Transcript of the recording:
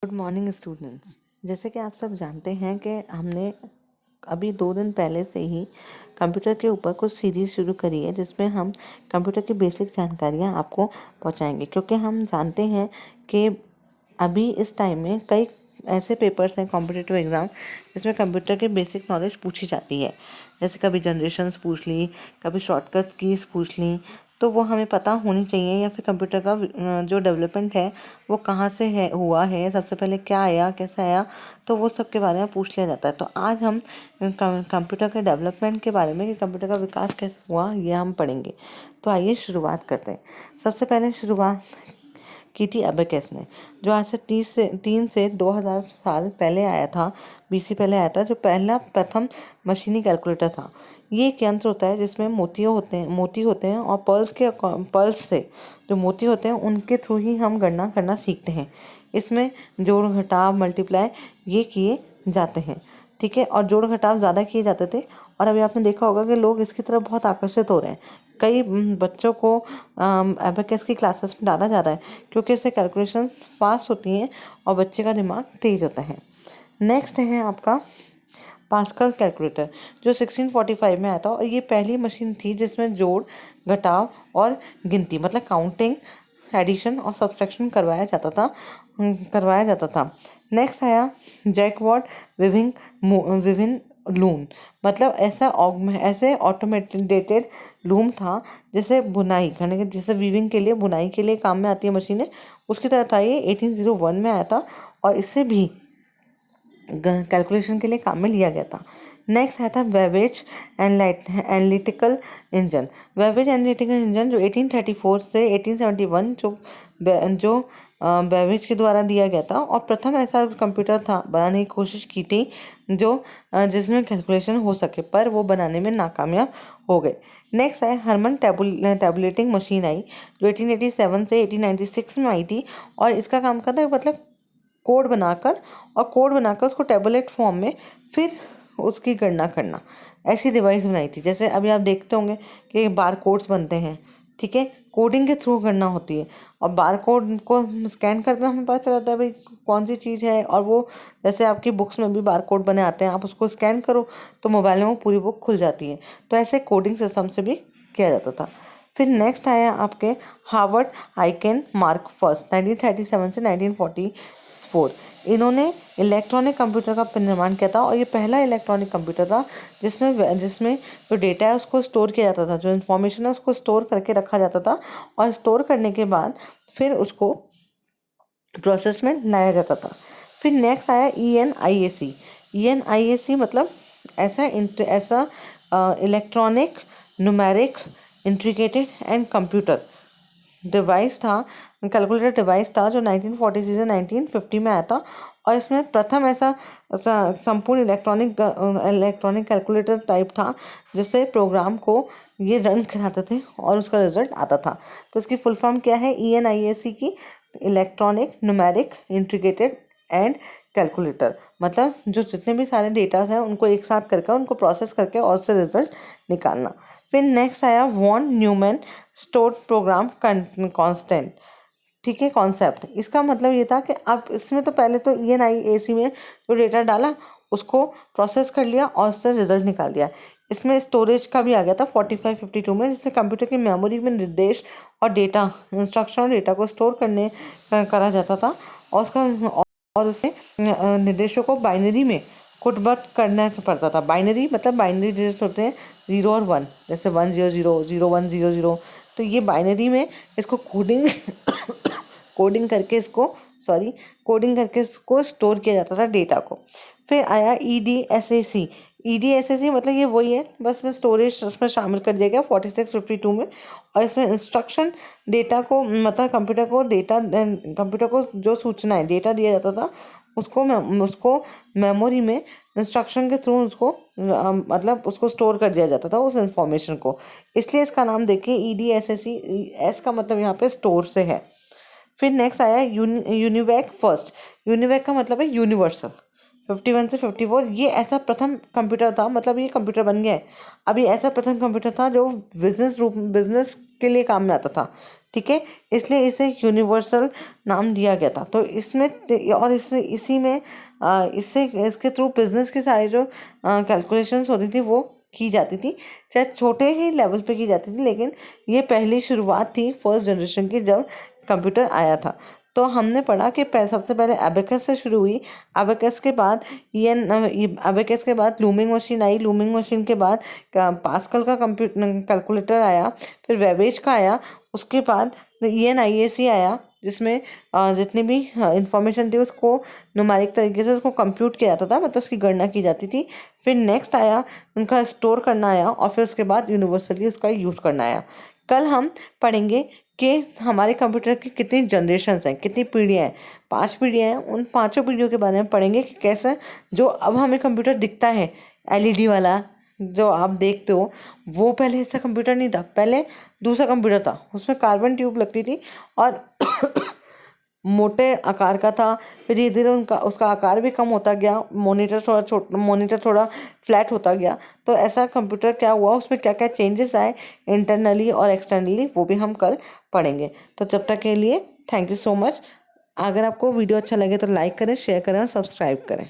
Good morning students. जैसे कि आप सब जानते हैं कि हमने अभी 2 दिन पहले से ही कंप्यूटर के ऊपर कुछ सीरीज़ शुरू करी है जिसमें हम कंप्यूटर की बेसिक जानकारियां आपको पहुंचाएंगे, क्योंकि हम जानते हैं कि अभी इस टाइम में कई ऐसे पेपर्स हैं कॉम्पिटिटिव एग्ज़ाम जिसमें कंप्यूटर की बेसिक नॉलेज पूछी जाती है। जैसे कभी जनरेशन्स पूछ ली, कभी शॉर्टकट कीज़ पूछ ली, तो वो हमें पता होनी चाहिए। या फिर कंप्यूटर का जो डेवलपमेंट है वो कहाँ से है हुआ है, सबसे पहले क्या आया, कैसे आया, तो वो सब के बारे में पूछ लिया जाता है। तो आज हम कंप्यूटर के डेवलपमेंट के बारे में कि कंप्यूटर का विकास कैसे हुआ ये हम पढ़ेंगे। तो आइए शुरुआत करते हैं। सबसे पहले शुरुआत की थी अबेकस ने, जो आज से 3 से 2000 साल पहले आया था, बीसी पहले आया था, जो पहला प्रथम मशीनी कैलकुलेटर था। ये एक यंत्र होता है जिसमें मोती होते हैं और पर्ल्स से जो मोती होते हैं उनके थ्रू ही हम गणना करना सीखते हैं। इसमें जोड़ घटाव मल्टीप्लाई ये किए जाते हैं, ठीक है। और जोड़ घटाव ज़्यादा किए जाते थे और अभी आपने देखा होगा कि लोग इसकी तरफ बहुत आकर्षित हो रहे हैं। कई बच्चों को एबेकस की क्लासेस में डाला जा रहा है क्योंकि इससे कैलकुलेशन फास्ट होती हैं और बच्चे का दिमाग तेज होता है। नेक्स्ट है आपका पास्कल कैलकुलेटर, जो 1645 में आया था और ये पहली मशीन थी जिसमें जोड़ घटाव और गिनती मतलब काउंटिंग, एडिशन और सब्सट्रैक्शन करवाया जाता था। नेक्स्ट आया जैकवार्ड विभिन्न लूम, मतलब ऐसे ऑटोमेटेड लूम था जैसे बुनाई करने के, जैसे वीविंग के लिए, बुनाई के लिए काम में आती है मशीनें, उसकी तरह था। ये 1801 में आया था और इससे भी कैलकुलेशन के लिए काम में लिया गया था। नेक्स्ट है था वेबेज एनालिटिकल इंजन। वेबेज एनालिटिकल इंजन जो 1834 से 1871 जो बेबेज के द्वारा दिया गया था और प्रथम ऐसा कंप्यूटर था बनाने की कोशिश की थी जो जिसमें कैलकुलेशन हो सके, पर वो बनाने में नाकामयाब हो गए। नेक्स्ट है हरमन टैबुलेटिंग मशीन आई, जो 1887 से 1896 में आई थी और इसका काम करता है मतलब कोड बनाकर उसको टेबलेट फॉर्म में फिर उसकी गणना करना, ऐसी डिवाइस बनाई थी। जैसे अभी आप देखते होंगे कि बार कोड्स बनते हैं, ठीक है, कोडिंग के थ्रू गणना होती है और बार कोड को स्कैन करते हमें पता चल जाता है भाई कौन सी चीज़ है। और वो जैसे आपकी बुक्स में भी बार कोड बने आते हैं, आप उसको स्कैन करो तो मोबाइल में वो पूरी बुक खुल जाती है। तो ऐसे कोडिंग सिस्टम से भी किया जाता था। फिर नेक्स्ट आया आपके हार्वर्ड आइकेन मार्क फर्स्ट 1937 से 1944। इन्होंने इलेक्ट्रॉनिक कंप्यूटर का निर्माण किया था और ये पहला इलेक्ट्रॉनिक कंप्यूटर था जिसमें जो डेटा है उसको स्टोर किया जाता था, जो इन्फॉर्मेशन है उसको स्टोर करके रखा जाता था और स्टोर करने के बाद फिर उसको प्रोसेस में लाया जाता था। फिर नेक्स्ट आया ENIAC। ENIAC मतलब ऐसा electronic numeric integrated and computer device था, कैलकुलेटर डिवाइस था, जो 1940 से 1950 में आया था और इसमें प्रथम ऐसा संपूर्ण इलेक्ट्रॉनिक कैलकुलेटर टाइप था जिससे प्रोग्राम को ये रन कराते थे और उसका रिजल्ट आता था। तो इसकी फुल फॉर्म क्या है ENIAC की? Electronic numeric integrated and calculator, मतलब जो जितने भी सारे डेटास हैं उनको एक साथ करके उनको प्रोसेस करके और उससे रिजल्ट निकालना। फिर नेक्स्ट आया von Neumann store program constant, ठीक है, कॉन्सेप्ट। इसका मतलब ये था कि अब इसमें तो पहले तो ENIAC में जो डेटा डाला उसको प्रोसेस कर लिया और उससे रिजल्ट निकाल दिया। इसमें स्टोरेज का भी आ गया था 4552 में, जिसमें कंप्यूटर की मेमोरी में निर्देश और डेटा, इंस्ट्रक्शन और डेटा को स्टोर करा जाता था और उसमें निर्देशों को बाइनरी में कुटबद्ध करना पड़ता था। बाइनरी मतलब बाइनरी डिजिट होते हैं 0 और 1, जैसे 100 0100। तो ये बाइनरी में इसको कोडिंग करके इसको स्टोर किया जाता था डेटा को। फिर आया EDSAC। EDSAC मतलब ये वही है, बस में स्टोरेज उसमें शामिल कर दिया गया 4652 में और इसमें इंस्ट्रक्शन डेटा को मतलब कंप्यूटर को जो सूचनाएं डेटा दिया जाता था उसको मेमोरी में इंस्ट्रक्शन के थ्रू मतलब उसको स्टोर कर दिया जाता था उस इंफॉर्मेशन को, इसलिए इसका नाम देखिए EDSAC। एस का मतलब यहाँ पे स्टोर से है। फिर नेक्स्ट आया यूनिवैक फर्स्ट। यूनिवैक का मतलब है यूनिवर्सल। 51 से 54 ये ऐसा प्रथम कंप्यूटर था, मतलब ये कंप्यूटर बन गया है। अभी ऐसा प्रथम कंप्यूटर था जो बिजनेस के लिए काम में आता था, ठीक है, इसलिए इसे यूनिवर्सल नाम दिया गया था। तो इसमें और इसी में इससे इसके थ्रू बिजनेस की सारी जो कैलकुलेशंस होती थी वो की जाती थी, चाहे छोटे ही लेवल पे की जाती थी, लेकिन ये पहली शुरुआत थी फर्स्ट जनरेशन की जब कंप्यूटर आया था। तो हमने पढ़ा कि सबसे पहले एबेकस से शुरू हुई। एबेकस के बाद एबेकस के बाद लूमिंग मशीन आई। लूमिंग मशीन के बाद पास्कल का कंप्यूटर कैलकुलेटर आया। फिर वेबेज का आया। उसके बाद ENIAC आया, जिसमें जितनी भी इंफॉर्मेशन थी उसको न्यूमेरिक तरीके से उसको कंप्यूट किया जाता था, मतलब उसकी गणना की जाती थी। फिर नेक्स्ट आया उनका स्टोर करना आया, और फिर उसके बाद यूनिवर्सली उसका यूज़ करना आया। कल हम पढ़ेंगे कि हमारे कंप्यूटर की कितनी जनरेशन्स हैं, कितनी पीढ़ियाँ हैं। 5 पीढ़ियाँ हैं। उन 5 पीढ़ियों के बारे में पढ़ेंगे कि कैसे जो अब हमें कंप्यूटर दिखता है LED वाला जो आप देखते हो, वो पहले ऐसा कंप्यूटर नहीं था। पहले दूसरा कंप्यूटर था, उसमें कार्बन ट्यूब लगती थी और मोटे आकार का था। फिर धीरे धीरे उसका आकार भी कम होता गया, मॉनिटर थोड़ा फ्लैट होता गया। तो ऐसा कंप्यूटर क्या हुआ, उसमें क्या क्या चेंजेस आए इंटरनली और एक्सटर्नली, वो भी हम कल पढ़ेंगे। तो जब तक के लिए थैंक यू सो मच। अगर आपको वीडियो अच्छा लगे तो लाइक करें, शेयर करें और सब्सक्राइब करें।